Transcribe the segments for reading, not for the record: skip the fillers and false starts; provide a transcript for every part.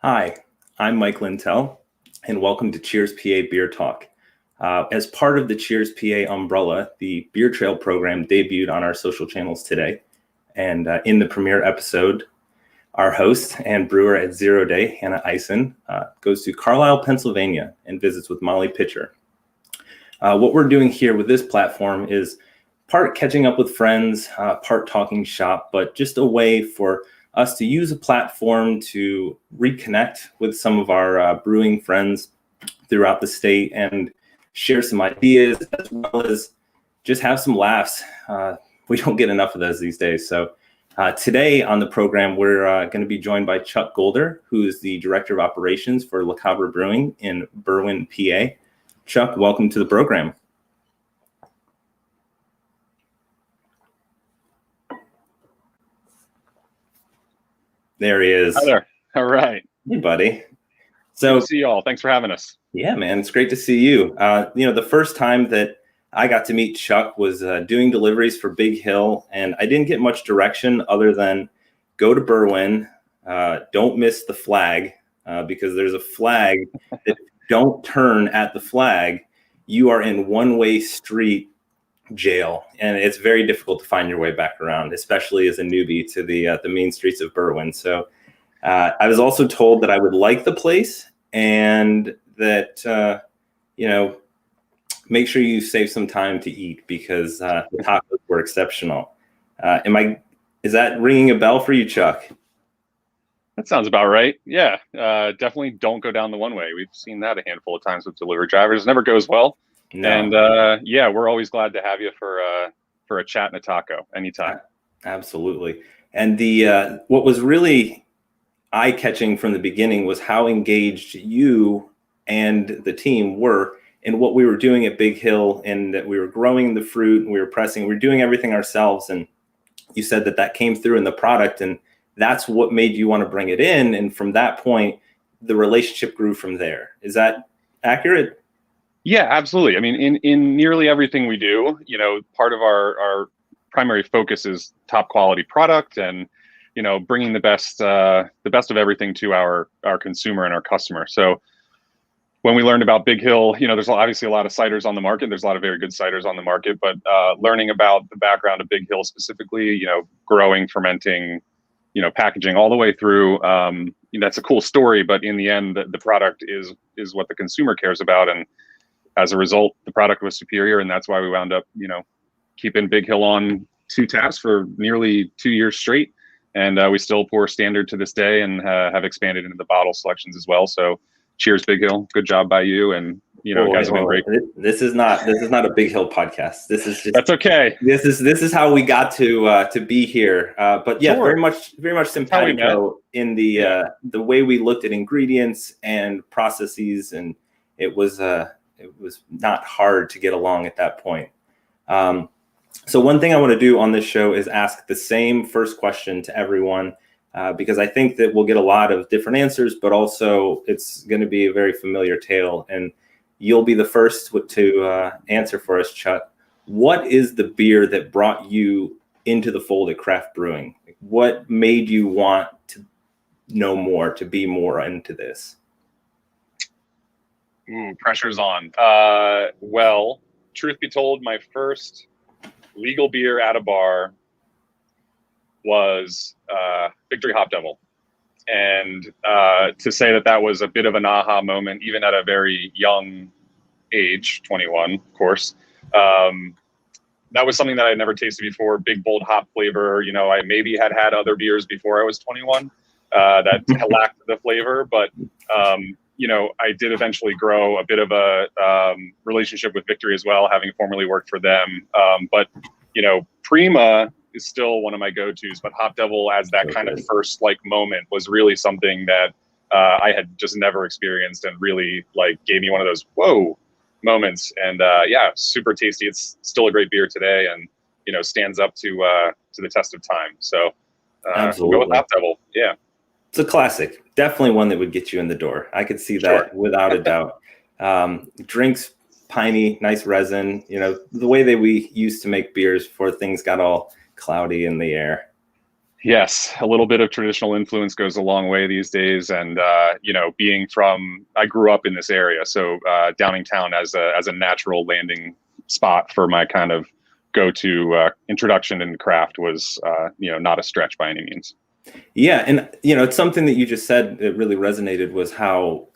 Hi, I'm Mike Lintal, and welcome to Cheers PA Beer Talk. As part of the Cheers PA umbrella, the Beer Trail program debuted on our social channels today. And in the premiere episode, our host and brewer at Zero Day, Hannah Eisen, goes to Carlisle, Pennsylvania, and visits with Molly Pitcher. What we're doing here with this platform is part catching up with friends, part talking shop, but just a way for us to use a platform to reconnect with some of our brewing friends throughout the state and share some ideas, as well as just have some laughs. We don't get enough of those these days. So today on the program, we're going to be joined by Chuck Golder, who is the Director of Operations for Cabra Brewing in Brewing, PA. Chuck, welcome to the program. There he is. Hi there. All right. Hey, buddy. So good to see you all. Thanks for having us. Yeah, man. It's great to see you. The first time that I got to meet Chuck was doing deliveries for Big Hill, and I didn't get much direction other than go to Brewing, don't miss the flag, because there's a flag that don't turn at the flag. You are in one-way street jail, and it's very difficult to find your way back around, especially as a newbie to the main streets of Brewing. So I was also told that I would like the place and that make sure you save some time to eat because the tacos were exceptional. Is that ringing a bell for you, Chuck? That sounds about right. Yeah, definitely don't go down the one way. We've seen that a handful of times with delivery drivers. It never goes well. No. And we're always glad to have you for a chat and a taco anytime. Absolutely. And the what was really eye-catching from the beginning was how engaged you and the team were in what we were doing at Big Hill, and that we were growing the fruit and we were pressing. We were doing everything ourselves, and you said that came through in the product, and that's what made you want to bring it in. And from that point, the relationship grew from there. Is that accurate? Yeah, absolutely. I mean, in nearly everything we do, part of our primary focus is top quality product and, bringing the best of everything to our consumer and our customer. So when we learned about Big Hill, there's obviously a lot of ciders on the market. There's a lot of very good ciders on the market, but learning about the background of Big Hill specifically, growing, fermenting, packaging all the way through, that's a cool story. But in the end, the product is what the consumer cares about. And as a result, the product was superior. And that's why we wound up, keeping Big Hill on 2 taps for nearly 2 years straight. And we still pour standard to this day and have expanded into the bottle selections as well. So cheers, Big Hill. Good job by you. And, guys have been great. This is not a Big Hill podcast. This is just, that's okay. This is how we got to be here. But yeah, sure. very much simpatico in the way we looked at ingredients and processes, and it was not hard to get along at that point. So one thing I want to do on this show is ask the same first question to everyone, because I think that we'll get a lot of different answers, but also it's going to be a very familiar tale. And you'll be the first to answer for us, Chuck. What is the beer that brought you into the fold at craft brewing? What made you want to know more, to be more into this? Pressure's on. Well, truth be told, my first legal beer at a bar was Victory Hop Devil. And to say that was a bit of an aha moment, even at a very young age, 21, of course. That was something that I'd never tasted before. Big, bold hop flavor. I maybe had other beers before I was 21 that lacked the flavor, but I did eventually grow a bit of a relationship with Victory as well, having formerly worked for them. But Prima is still one of my go-tos, but Hop Devil as that kind of first moment was really something that I had just never experienced, and really gave me one of those whoa moments. And super tasty. It's still a great beer today, and stands up to the test of time. So absolutely. Go with Hop Devil. Yeah. It's a classic. Definitely one that would get you in the door. I could see that without a doubt. Drinks piney, nice resin. The way that we used to make beers before things got all cloudy in the air. Yes, a little bit of traditional influence goes a long way these days. And, I grew up in this area. So Downingtown as a natural landing spot for my kind of go-to introduction in craft was, not a stretch by any means. Yeah, and it's something that you just said that really resonated was how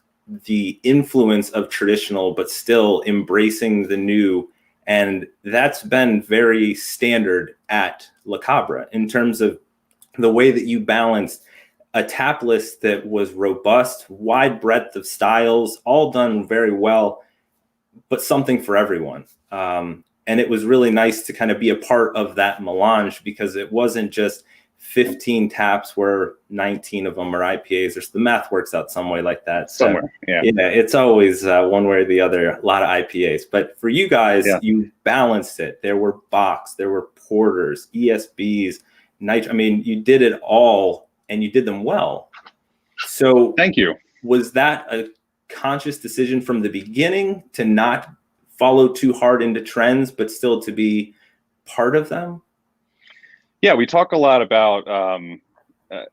the influence of traditional, but still embracing the new, and that's been very standard at La Cabra in terms of the way that you balanced a tap list that was robust, wide breadth of styles, all done very well, but something for everyone. And it was really nice to kind of be a part of that melange because it wasn't just 15 taps where 19 of them are IPAs. There's the math works out some way like that. So, somewhere, yeah, it's always one way or the other, a lot of IPAs. But for you guys, you balanced it. There were bocks, there were porters, ESBs, I mean, you did it all and you did them well. So thank you. Was that a conscious decision from the beginning to not follow too hard into trends, but still to be part of them? Yeah, we talk a lot about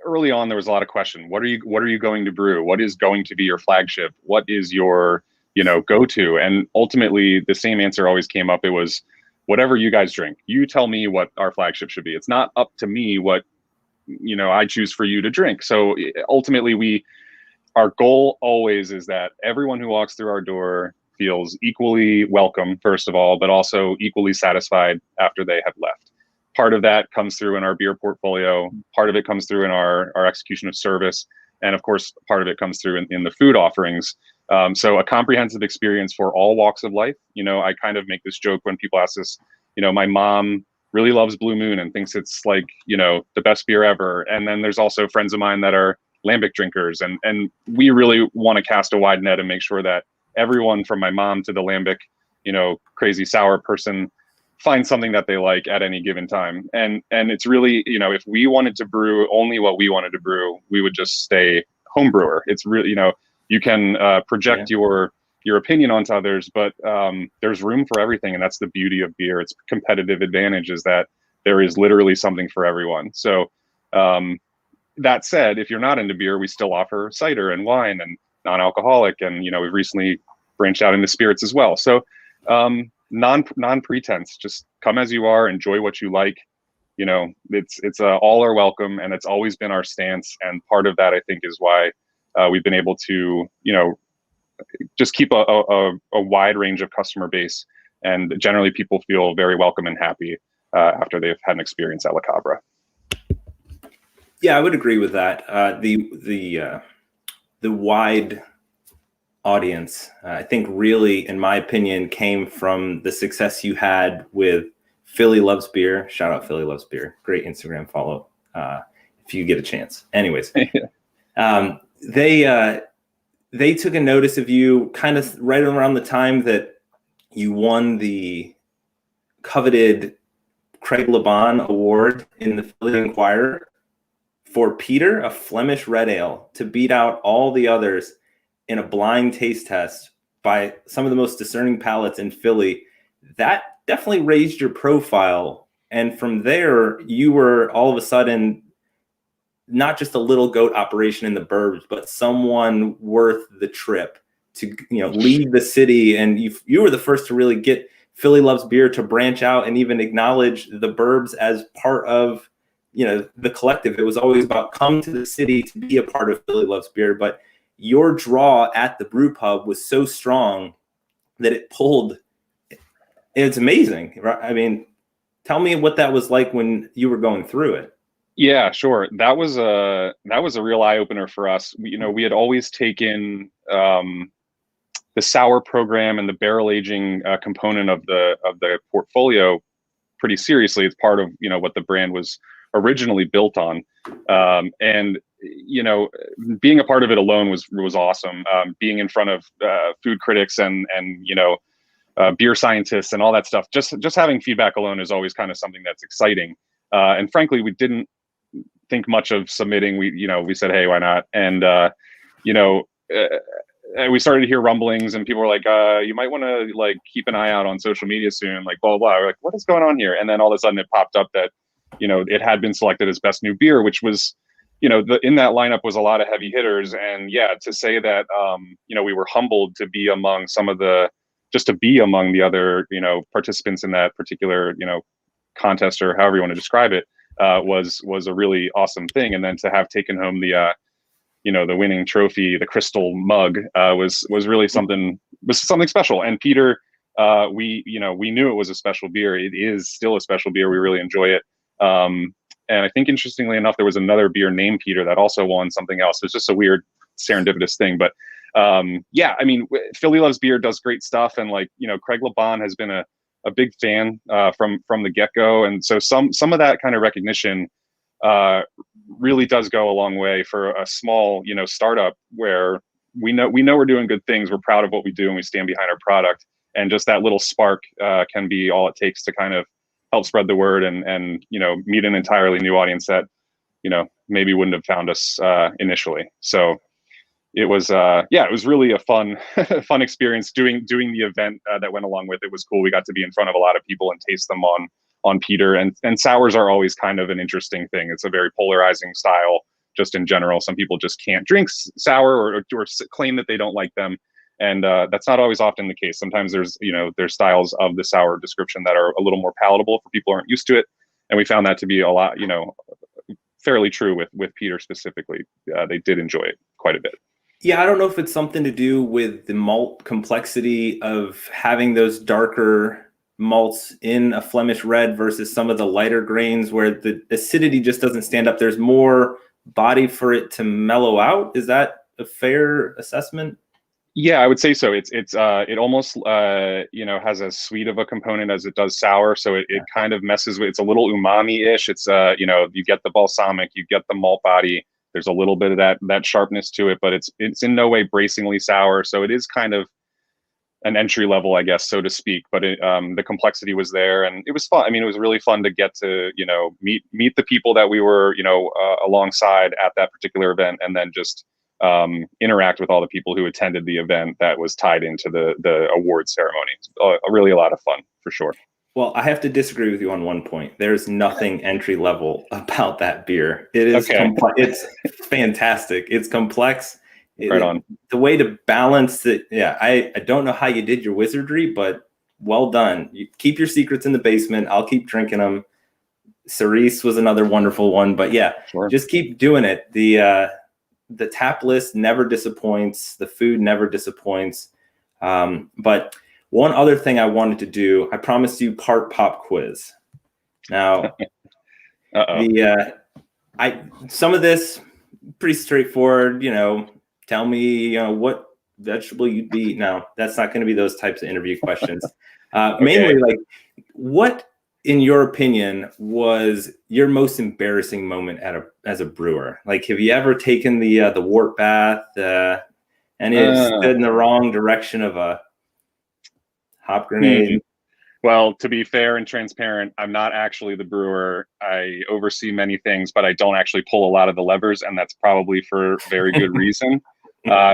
early on. There was a lot of question. What are you going to brew? What is going to be your flagship? What is your go-to? And ultimately, the same answer always came up. It was whatever you guys drink. You tell me what our flagship should be. It's not up to me what I choose for you to drink. So ultimately, our goal always is that everyone who walks through our door feels equally welcome, first of all, but also equally satisfied after they have left. Part of that comes through in our beer portfolio. Part of it comes through in our execution of service. And of course, part of it comes through in the food offerings. So a comprehensive experience for all walks of life. I kind of make this joke when people ask this, my mom really loves Blue Moon and thinks it's like, the best beer ever. And then there's also friends of mine that are lambic drinkers. And we really want to cast a wide net and make sure that everyone from my mom to the lambic, crazy sour person find something that they like at any given time. And it's really, if we wanted to brew only what we wanted to brew, we would just stay home brewer. It's really, you can project your opinion onto others, but there's room for everything. And that's the beauty of beer. Its competitive advantage is that there is literally something for everyone. So that said, if you're not into beer, we still offer cider and wine and non-alcoholic. And, we've recently branched out into spirits as well. So non-pretense, just come as you are, enjoy what you like. It's all are welcome, and it's always been our stance. And part of that, I think, is why we've been able to, just keep a wide range of customer base. And generally people feel very welcome and happy after they've had an experience at La Cabra. Yeah, I would agree with that. The wide audience, I think really, in my opinion, came from the success you had with Philly Loves Beer. Shout out Philly Loves Beer. Great Instagram follow if you get a chance. Anyways, they took a notice of you kind of right around the time that you won the coveted Craig Laban Award in the Philly Inquirer for Peter, a Flemish red ale, to beat out all the others in a blind taste test by some of the most discerning palates in Philly. That definitely raised your profile. And from there, you were all of a sudden not just a little goat operation in the burbs, but someone worth the trip to leave the city. And you were the first to really get Philly Loves Beer to branch out and even acknowledge the burbs as part of the collective. It was always about come to the city to be a part of Philly Loves Beer, but your draw at the brew pub was so strong that it pulled. It's amazing, right? I mean, tell me what that was like when you were going through it. Yeah, sure. That was a real eye opener for us. We had always taken the sour program and the barrel aging component of the portfolio pretty seriously. It's part of what the brand was originally built on, and being a part of it alone was awesome. Being in front of food critics and beer scientists and all that stuff, just having feedback alone is always kind of something that's exciting. And frankly, we didn't think much of submitting. We said, hey, why not? And we started to hear rumblings, and people were like, you might want to keep an eye out on social media soon, blah blah blah. We're like, what is going on here? And then all of a sudden it popped up that it had been selected as best new beer, which was, in that lineup was a lot of heavy hitters. And yeah, to say that, we were humbled to be among the other, participants in that particular, contest, or however you want to describe it, was a really awesome thing. And then to have taken home the winning trophy, the crystal mug, was really something special. And Peter, we knew it was a special beer. It is still a special beer. We really enjoy it. And I think, interestingly enough, there was another beer named Peter that also won something else. It's just a weird serendipitous thing. But yeah, I mean, Philly Loves Beer does great stuff. And Craig LeBon has been a big fan from the get-go. And so some of that kind of recognition really does go a long way for a small, startup, where we know we're doing good things. We're proud of what we do, and we stand behind our product. And just that little spark can be all it takes to kind of help spread the word and meet an entirely new audience that maybe wouldn't have found us initially. So it was it was really a fun experience doing the event that went along with it. Was cool. We got to be in front of a lot of people and taste them on Peter. And sours are always kind of an interesting thing. It's a very polarizing style just in general. Some people just can't drink sour or claim that they don't like them. And that's not always often the case. Sometimes there's styles of the sour description that are a little more palatable for people who aren't used to it. And we found that to be a lot, fairly true with Peter specifically. They did enjoy it quite a bit. Yeah, I don't know if it's something to do with the malt complexity of having those darker malts in a Flemish red versus some of the lighter grains where the acidity just doesn't stand up. There's more body for it to mellow out. Is that a fair assessment? Yeah, I would say so. It almost has as sweet of a component as it does sour. So it kind of messes with, it's a little umami-ish. It's you get the balsamic, you get the malt body. There's a little bit of that sharpness to it, but it's in no way bracingly sour. So it is kind of an entry level, I guess, so to speak. But the complexity was there, and it was fun. I mean, it was really fun to get to meet the people that we were alongside at that particular event, and then just interact with all the people who attended the event that was tied into the award ceremony. Really a lot of fun, for sure. Well, I have to disagree with you on one point. There's nothing entry level about that beer. It is it's fantastic. It's complex. Right on. The way to balance it. Yeah, I don't know how you did your wizardry, but well done. You keep your secrets in the basement. I'll keep drinking them. Cerise was another wonderful one, but yeah, sure. Just keep doing it. The tap list never disappoints. The food never disappoints. But one other thing I wanted to do, I promised you part pop quiz. Now, some of this pretty straightforward. Tell me, what vegetable you'd be. No, that's not going to be those types of interview questions. Okay. Mainly, like, what, in your opinion, was your most embarrassing moment as a brewer? Like, have you ever taken the wart bath and it stood in the wrong direction of a hop grenade? Well, to be fair and transparent, I'm not actually the brewer. I oversee many things, but I don't actually pull a lot of the levers, and that's probably for very good reason.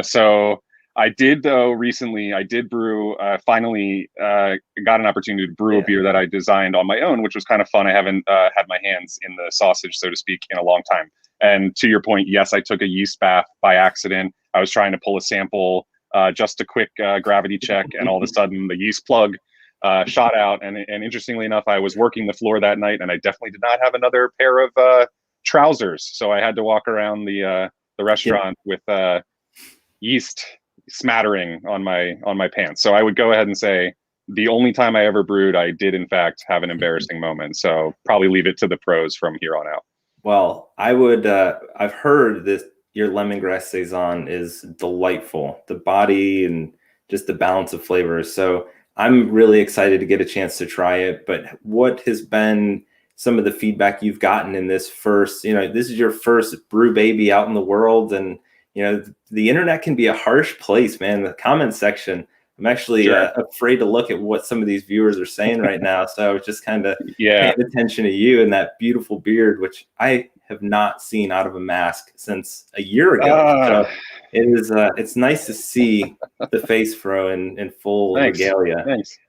So I did, though, recently, I did brew, finally got an opportunity to brew a beer that I designed on my own, which was kind of fun. I haven't had my hands in the sausage, so to speak, in a long time. And to your point, yes, I took a yeast bath by accident. I was trying to pull a sample, just a quick gravity check, and all of a sudden the yeast plug shot out. And interestingly enough, I was working the floor that night, and I definitely did not have another pair of trousers. So I had to walk around the restaurant with yeast smattering on my pants. So I would go ahead and say the only time I ever brewed, I did in fact have an embarrassing moment. So probably leave it to the pros from here on out. Well, I would, I've heard that your lemongrass Saison is delightful, the body and just the balance of flavors. So I'm really excited to get a chance to try it. But what has been some of the feedback you've gotten in this first, this is your first brew baby out in the world, and the internet can be a harsh place, man. The comment section, I'm actually afraid to look at what some of these viewers are saying right now. So I was just kind of paying attention to you and that beautiful beard, which I have not seen out of a mask since a year ago. So it is, it's nice to see the face fro in full regalia. Thanks.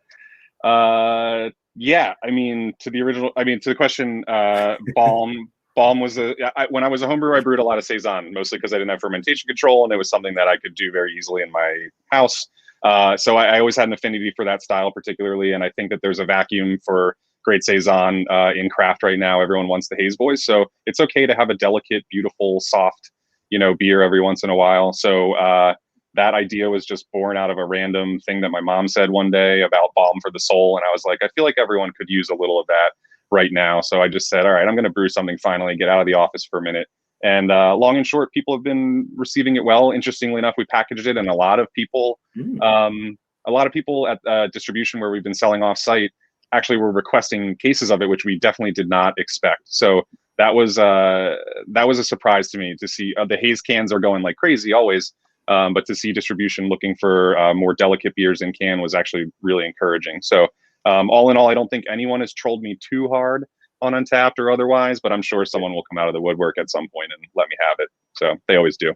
Yeah, I mean, to the question, Balm was when I was a home brewer, I brewed a lot of Saison, mostly because I didn't have fermentation control, and it was something that I could do very easily in my house. So I always had an affinity for that style particularly, and I think that there's a vacuum for great Saison in craft right now. Everyone wants the Haze Boys, so it's okay to have a delicate, beautiful, soft, beer every once in a while. So that idea was just born out of a random thing that my mom said one day about balm for the soul. And I was like, I feel like everyone could use a little of that right now. So I just said, all right, I'm going to brew something finally, get out of the office for a minute. And long and short, people have been receiving it well. Interestingly enough, we packaged it, and a lot of people at distribution where we've been selling off site actually were requesting cases of it, which we definitely did not expect. So that was a surprise to me to see. The Haze cans are going like crazy always. But to see distribution looking for more delicate beers in can was actually really encouraging. So all in all, I don't think anyone has trolled me too hard on Untapped or otherwise, but I'm sure someone will come out of the woodwork at some point and let me have it. So they always do.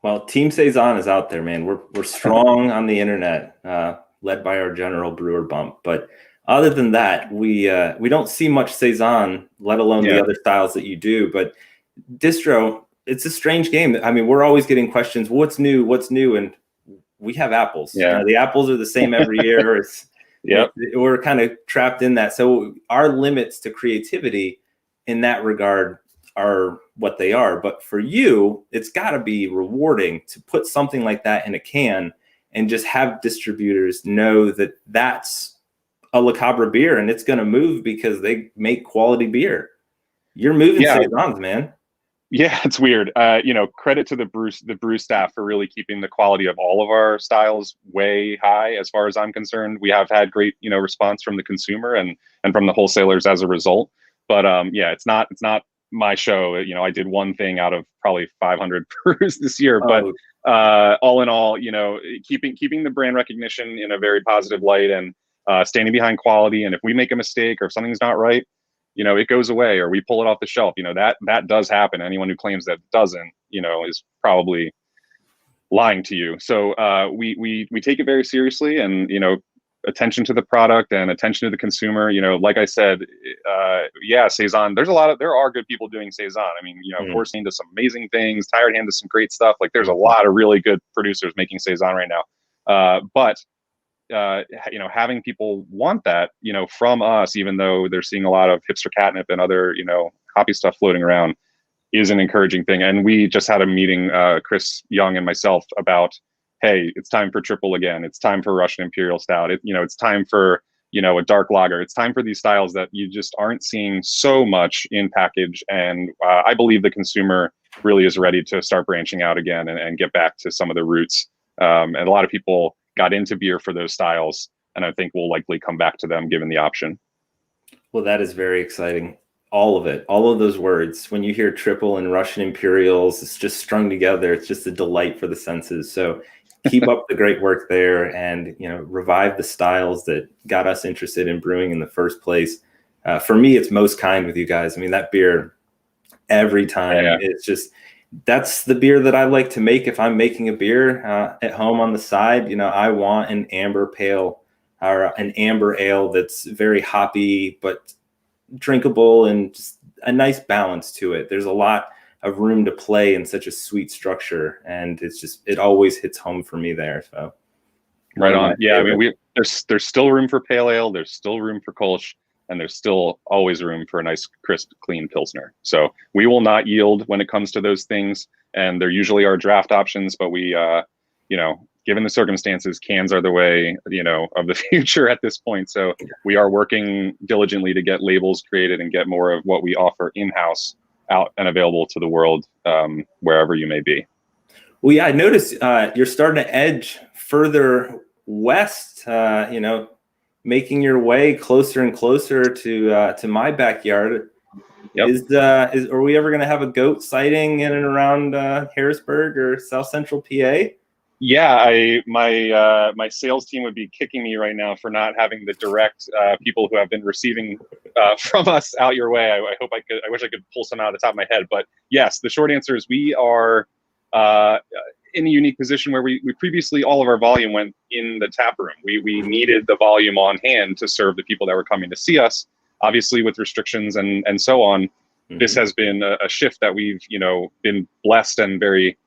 Well, Team Saison is out there, man. We're strong on the internet, led by our general brewer Bump. But other than that, we don't see much Saison, let alone the other styles that you do. But distro, it's a strange game. I mean, we're always getting questions, what's new? And we have apples. Yeah. The apples are the same every year. We're kind of trapped in that. So our limits to creativity in that regard are what they are. But for you, it's got to be rewarding to put something like that in a can and just have distributors know that that's a La Cabra beer and it's going to move because they make quality beer. You're moving Saisons, man. Yeah, it's weird. Credit to the brew staff for really keeping the quality of all of our styles way high. As far as I'm concerned, we have had great, response from the consumer and from the wholesalers as a result. But it's not my show. I did one thing out of probably 500 brews this year. But all in all, keeping the brand recognition in a very positive light and standing behind quality. And if we make a mistake or if something's not right, it goes away or we pull it off the shelf. That does happen. Anyone who claims that doesn't, is probably lying to you. So we take it very seriously, and attention to the product and attention to the consumer. Like I said, Saison. There are good people doing Saison. I mean, Forcing does some amazing things. Tired Hand does some great stuff. Like there's a lot of really good producers making Saison right now. But having people want that, from us, even though they're seeing a lot of hipster catnip and other, hoppy stuff floating around, is an encouraging thing. And we just had a meeting, Chris Young and myself, about, hey, it's time for triple again. It's time for Russian Imperial Stout. It's time for, a dark lager. It's time for these styles that you just aren't seeing so much in package. And I believe the consumer really is ready to start branching out again and get back to some of the roots. And a lot of people got into beer for those styles, and I think we'll likely come back to them given the option. Well, that is very exciting. All of it, all of those words, when you hear triple and Russian Imperials, it's just strung together. It's just a delight for the senses. So keep up the great work there and, revive the styles that got us interested in brewing in the first place. For me, it's Most Kind with you guys. I mean, that beer every time, it's just, that's the beer that I like to make. If I'm making a beer at home on the side, I want an amber pale or an amber ale that's very hoppy, but drinkable and just a nice balance to it. There's a lot of room to play in such a sweet structure. And it always hits home for me there. So right on. Yeah. I mean, there's still room for pale ale. There's still room for Kolsch. And there's still always room for a nice, crisp, clean Pilsner. So we will not yield when it comes to those things. And there usually are draft options, but we, given the circumstances, cans are the way, of the future at this point. So we are working diligently to get labels created and get more of what we offer in-house out and available to the world, wherever you may be. Well, yeah, I noticed you're starting to edge further west, making your way closer and closer to my backyard. Yep. Are we ever going to have a goat sighting in and around Harrisburg or South Central PA? Yeah, my sales team would be kicking me right now for not having the direct people who have been receiving from us out your way. I wish I could pull some out of the top of my head, but yes, the short answer is we are in a unique position where we previously, all of our volume went in the tap room. We needed the volume on hand to serve the people that were coming to see us. Obviously, with restrictions and so on, this has been a shift that we've, been blessed and very,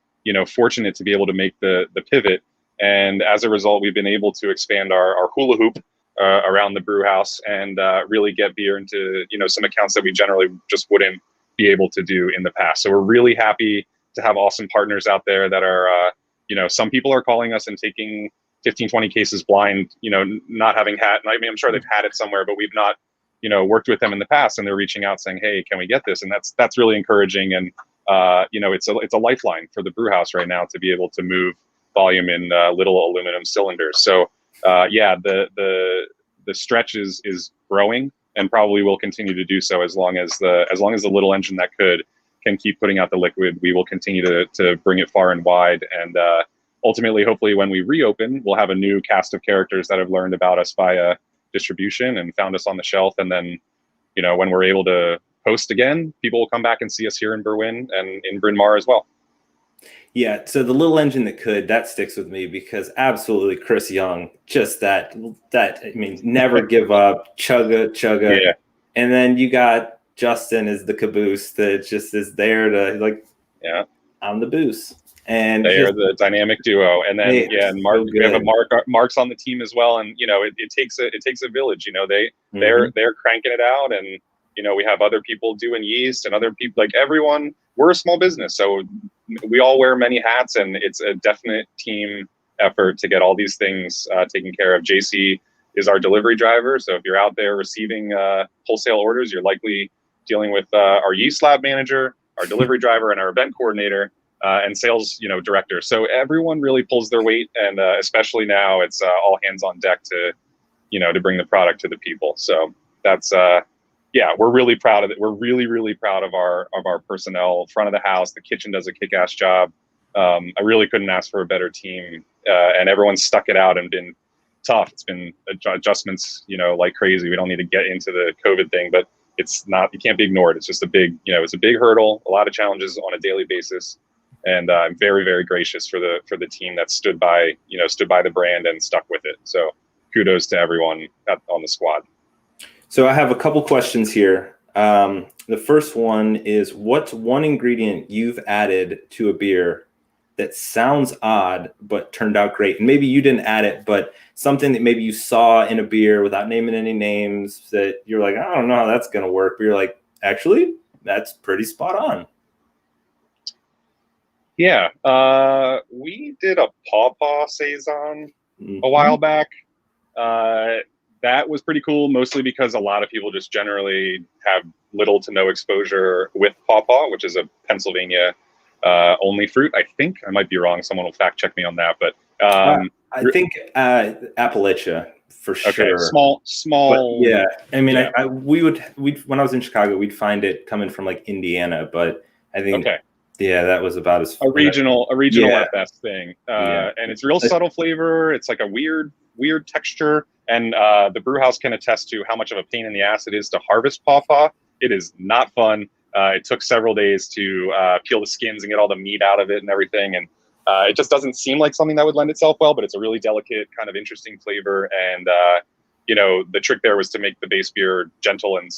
fortunate to be able to make the pivot. And as a result, we've been able to expand our hula hoop around the brew house and really get beer into, some accounts that we generally just wouldn't be able to do in the past. So we're really happy to have awesome partners out there that are, some people are calling us and taking 15, 20 cases blind, not having had, I mean, I'm sure they've had it somewhere, but we've not, worked with them in the past, and they're reaching out saying, hey, can we get this? And that's really encouraging. And, it's a lifeline for the brew house right now to be able to move volume in little aluminum cylinders. So the stretch is growing and probably will continue to do so as long as the little engine that can keep putting out the liquid. We will continue to bring it far and wide, and ultimately, hopefully, when we reopen, we'll have a new cast of characters that have learned about us via distribution and found us on the shelf. And then, when we're able to host again, people will come back and see us here in Berwyn and in Bryn Mawr as well. Yeah, so the little engine that sticks with me, because absolutely Chris Young, just that I mean, never give up, chugga. Yeah. And then you got Justin as the caboose that just is there to I'm the booze. And they are the dynamic duo. And then and Mark, we have Mark's on the team as well. And it takes a village. They're cranking it out, and we have other people doing yeast and other people, like everyone. We're a small business, so we all wear many hats, and it's a definite team effort to get all these things taken care of. JC is our delivery driver, so if you're out there receiving wholesale orders, you're likely dealing with our yeast lab manager, our delivery driver, and our event coordinator and sales director. So everyone really pulls their weight, and especially now, it's all hands on deck to bring the product to the people. So that's we're really proud of it. We're really, really proud of our personnel, front of the house. The kitchen does a kick-ass job. I really couldn't ask for a better team, and everyone's stuck it out and been tough. It's been adjustments, like crazy. We don't need to get into the COVID thing, but it's not. You can't be ignored. It's just a big, it's a big hurdle. A lot of challenges on a daily basis, and I'm very, very gracious for the team that stood by the brand and stuck with it. So kudos to everyone on the squad. So I have a couple questions here. The first one is, what's one ingredient you've added to a beer that sounds odd but turned out great? And maybe you didn't add it, but something that maybe you saw in a beer without naming any names that you're like, I don't know how that's going to work. But you're like, actually, that's pretty spot on. Yeah. We did a Pawpaw Saison a while back. That was pretty cool, mostly because a lot of people just generally have little to no exposure with Pawpaw, which is a Pennsylvania only fruit. I think I might be wrong. Someone will fact check me on that, but I think Appalachia for sure. Okay, small. But yeah, I mean, yeah. We when I was in Chicago, we'd find it coming from like Indiana, but I think that was about as a regional at best thing. And it's real subtle flavor. It's like a weird texture. And the brew house can attest to how much of a pain in the ass it is to harvest pawpaw. It is not fun. It took several days to peel the skins and get all the meat out of it and everything. And it just doesn't seem like something that would lend itself well, but it's a really delicate, kind of interesting flavor. And, the trick there was to make the base beer gentle and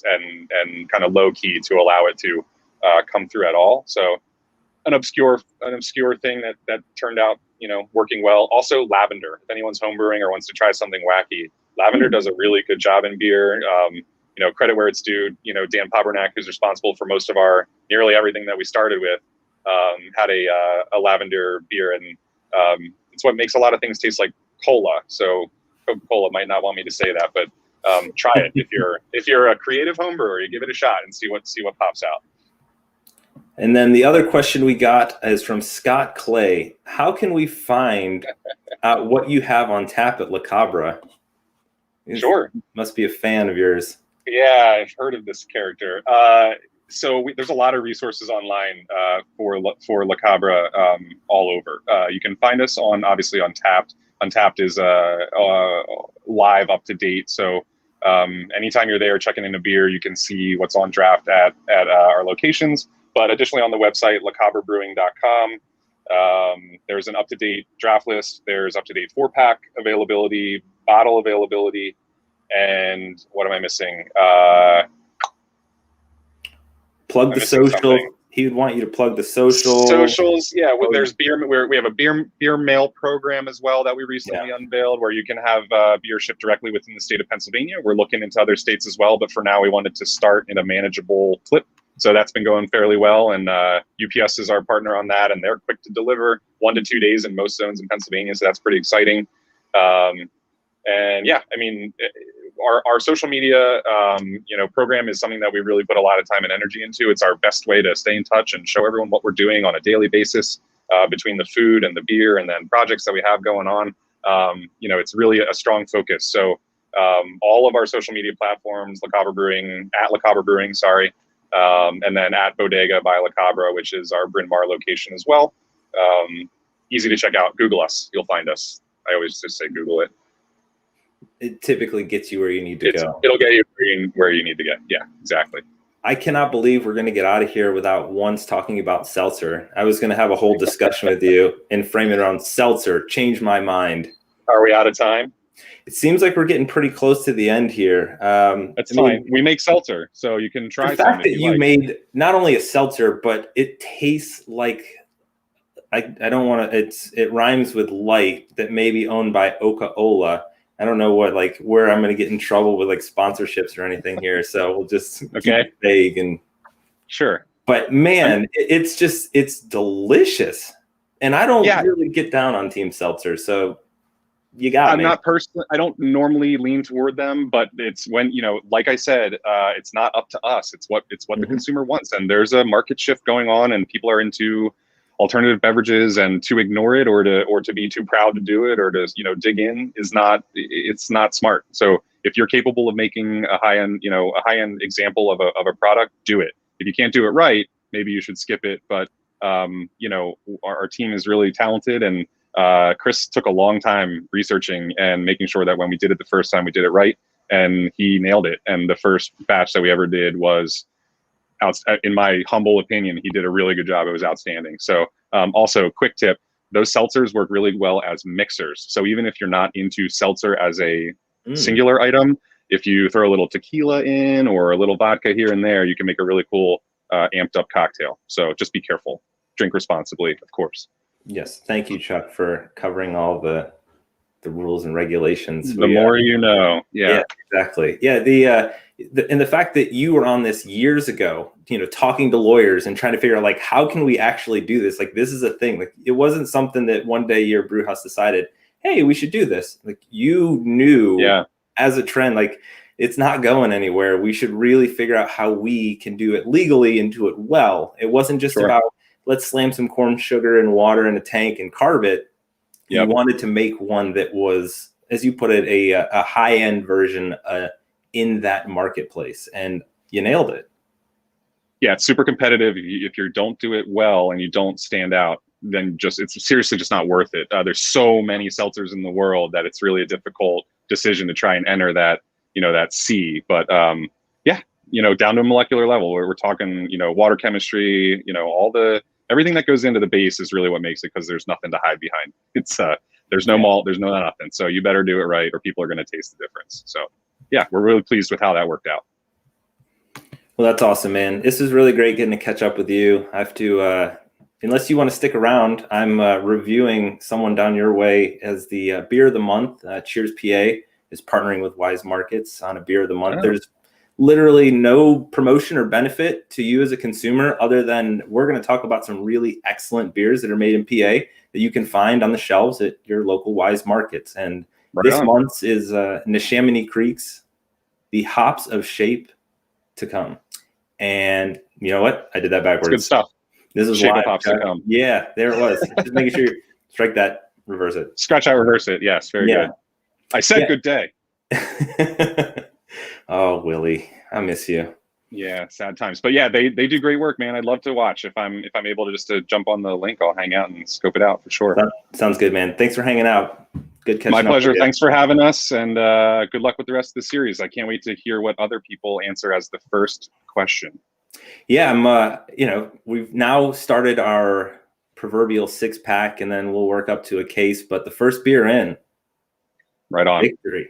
kind of low key to allow it to come through at all. So an obscure thing that turned out, working well. Also lavender. If anyone's homebrewing or wants to try something wacky, lavender does a really good job in beer. Credit where it's due. Dan Pabernak, who's responsible for most of nearly everything that we started with, had a lavender beer, and it's what makes a lot of things taste like cola. So Coca-Cola might not want me to say that, but try it if you're a creative homebrewer. You give it a shot and see what pops out. And then the other question we got is from Scott Clay. How can we find out what you have on tap at La Cabra? Sure. Must be a fan of yours. Yeah, I've heard of this character. So there's a lot of resources online for La Cabra all over. You can find us obviously on Untappd. Untappd is live, up to date. So anytime you're there checking in a beer, you can see what's on draft at our locations. But additionally, on the website, lacabrabrewing.com, There's an up-to-date draft list. There's up-to-date 4-pack availability, bottle availability, and what am I missing? Plug the social. He would want you to plug the social. Socials, yeah. There's beer. We have a beer mail program as well that we recently unveiled, where you can have beer shipped directly within the state of Pennsylvania. We're looking into other states as well, but for now, we wanted to start in a manageable clip. So that's been going fairly well, and UPS is our partner on that, and they're quick to deliver 1 to 2 days in most zones in Pennsylvania. So that's pretty exciting. And yeah, I mean, our social media, program is something that we really put a lot of time and energy into. It's our best way to stay in touch and show everyone what we're doing on a daily basis, between the food and the beer and then projects that we have going on. It's really a strong focus. So all of our social media platforms, La Cabra Brewing, at La Cabra Brewing, sorry, and then at Bodega by La Cabra, which is our Bryn Mawr location as well. Easy to check out. Google us. You'll find us. I always just say Google it. It typically gets you where you need to go. It'll get you where you need to get. Yeah, exactly. I cannot believe we're going to get out of here without once talking about Seltzer. I was going to have a whole discussion with you and frame it around Seltzer. Change my mind. Are we out of time? It seems like we're getting pretty close to the end here. That's fine. We make seltzer, so you can try. The fact that you made not only a seltzer, but it tastes like I don't want to. It rhymes with light. That may be owned by Oka-Ola. I don't know where I'm going to get in trouble with sponsorships or anything here. So we'll just keep it vague and sure. But man, it's delicious, and I don't really get down on Team Seltzer. So you got me. I don't normally lean toward them, but it's when, like I said, it's not up to us. It's what the consumer wants. And there's a market shift going on, and people are into alternative beverages, and to ignore it or to be too proud to do it or to, dig in it's not smart. So if you're capable of making a high end example of a product, do it. If you can't do it right, maybe you should skip it. But, our team is really talented, and Chris took a long time researching and making sure that when we did it the first time, we did it right, and he nailed it. And the first batch that we ever did was, in my humble opinion, he did a really good job. It was outstanding. So also, quick tip, those seltzers work really well as mixers. So even if you're not into seltzer as a singular item, if you throw a little tequila in or a little vodka here and there, you can make a really cool amped up cocktail. So just be careful. Drink responsibly, of course. Yes. Thank you, Chuck, for covering all the rules and regulations. The more you know. Yeah, exactly. Yeah. And the fact that you were on this years ago, talking to lawyers and trying to figure out how can we actually do this? This is a thing. It wasn't something that one day your brew house decided, hey, we should do this. You knew as a trend, it's not going anywhere. We should really figure out how we can do it legally and do it well. It wasn't just about let's slam some corn sugar and water in a tank and carve it. You wanted to make one that was, as you put it, a high-end version in that marketplace, and you nailed it. Yeah, it's super competitive. If you don't do it well and you don't stand out, then it's seriously just not worth it. There's so many seltzers in the world that it's really a difficult decision to try and enter that, that sea. But down to a molecular level, where we're talking, water chemistry, everything that goes into the base is really what makes it, because there's nothing to hide behind. It's there's no malt, there's no nothing. So you better do it right, or people are going to taste the difference. So yeah, we're really pleased with how that worked out. Well, that's awesome, man. This is really great getting to catch up with you. I have to, unless you want to stick around, I'm reviewing someone down your way as the beer of the month. Cheers PA is partnering with Wise Markets on a beer of the month. There's literally no promotion or benefit to you as a consumer other than we're going to talk about some really excellent beers that are made in PA that you can find on the shelves at your local Wise Markets. And this month's is Neshaminy Creek's The Hops of Shape to Come. And you know what? I did that backwards. That's good stuff. This is Shape live. of Hops to Come. Yeah, there it was. Just making sure you strike that, reverse it. Scratch out, reverse it. Yes, very good. I said good day. Oh, Willie, I miss you. Yeah, sad times. But yeah, they do great work, man. I'd love to watch. If I'm able to jump on the link, I'll hang out and scope it out for sure. Sounds good, man. Thanks for hanging out. Good catching up. My pleasure. Thanks for having us, and good luck with the rest of the series. I can't wait to hear what other people answer as the first question. Yeah, I'm. We've now started our proverbial 6-pack, and then we'll work up to a case. But the first beer in, right on. Victory.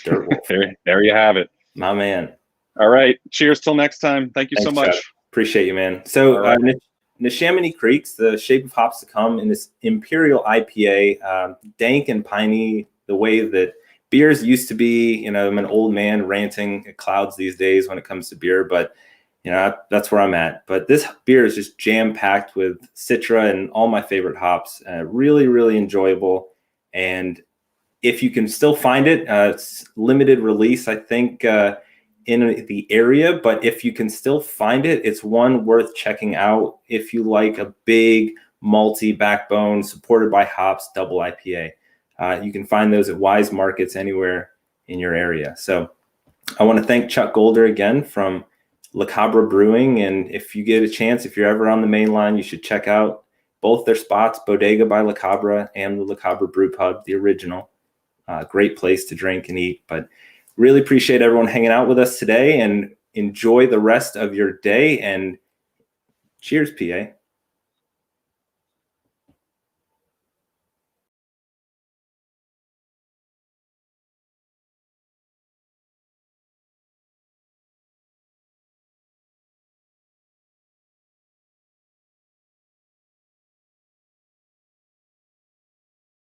Dirt Wolf. there you have it. My man. All right. Cheers till next time. Thank you so much. Chuck. Appreciate you, man. So right. Neshaminy Creeks, the Shape of Hops to Come in this Imperial IPA, dank and piney, the way that beers used to be. You know, I'm an old man ranting at clouds these days when it comes to beer, but you know, that's where I'm at. But this beer is just jam-packed with Citra and all my favorite hops. Really, really enjoyable. And if you can still find it, it's limited release, I think, in the area. But if you can still find it, it's one worth checking out if you like a big, malty backbone, supported by hops, double IPA. You can find those at Wise Markets anywhere in your area. So I want to thank Chuck Golder again from Cabra Brewing. And if you get a chance, if you're ever on the main line, you should check out both their spots, Bodega by Cabra and the Cabra Brew Pub, the original. Great place to drink and eat. But really appreciate everyone hanging out with us today, and enjoy the rest of your day. And cheers, PA.